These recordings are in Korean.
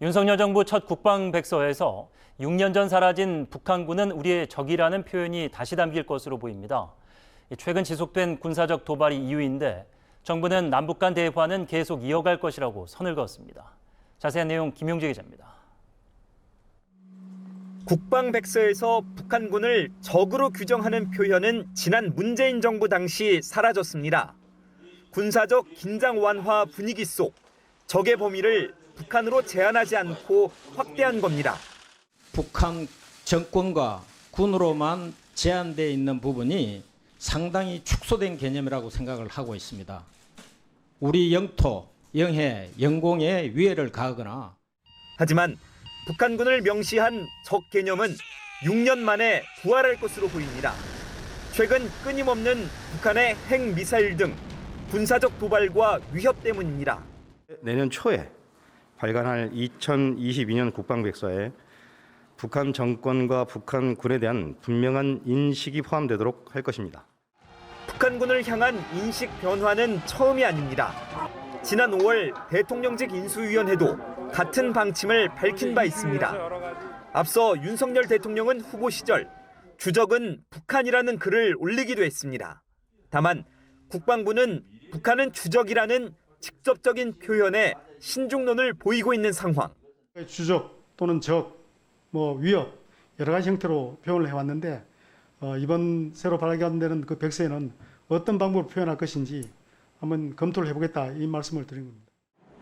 윤석열 정부 첫 국방백서에서 6년 전 사라진 북한군은 우리의 적이라는 표현이 다시 담길 것으로 보입니다. 최근 지속된 군사적 도발이 이유인데 정부는 남북 간 대화는 계속 이어갈 것이라고 선을 그었습니다. 자세한 내용 김용재 기자입니다. 국방백서에서 북한군을 적으로 규정하는 표현은 지난 문재인 정부 당시 사라졌습니다. 군사적 긴장 완화 분위기 속 적의 범위를 북한으로 제한하지 않고 확대한 겁니다. 북한 정권과 군으로만 제한되어 있는 부분이 상당히 축소된 개념이라고 생각을 하고 있습니다. 우리 영토, 영해, 영공에 위해를 가하거나 하지만 북한군을 명시한 적 개념은 6년 만에 부활할 것으로 보입니다. 최근 끊임없는 북한의 핵미사일 등 군사적 도발과 위협 때문입니다. 내년 초에 발간할 2022년 국방백서에 북한 정권과 북한군에 대한 분명한 인식이 포함되도록 할 것입니다. 북한군을 향한 인식 변화는 처음이 아닙니다. 지난 5월 대통령직 인수위원회도 같은 방침을 밝힌 바 있습니다. 앞서 윤석열 대통령은 후보 시절 주적은 북한이라는 글을 올리기도 했습니다. 다만 국방부는 북한은 주적이라는 직접적인 표현에 신중론을 보이고 있는 상황. 주적 또는 적, 위협 여러 가지 형태로 표현을 해왔는데 이번 새로 발간되는 그 백서에는 어떤 방법으로 표현할 것인지 한번 검토를 해보겠다 이 말씀을 드린 겁니다.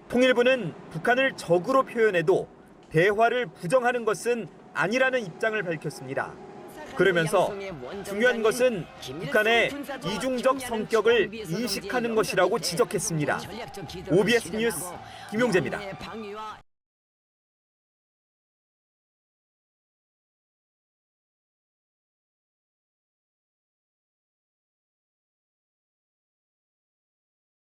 통일부는 북한을 적으로 표현해도 대화를 부정하는 것은 아니라는 입장을 밝혔습니다. 그러면서 중요한 것은 북한의 이중적 성격을 인식하는 것이라고 지적했습니다. OBS 뉴스 김용재입니다.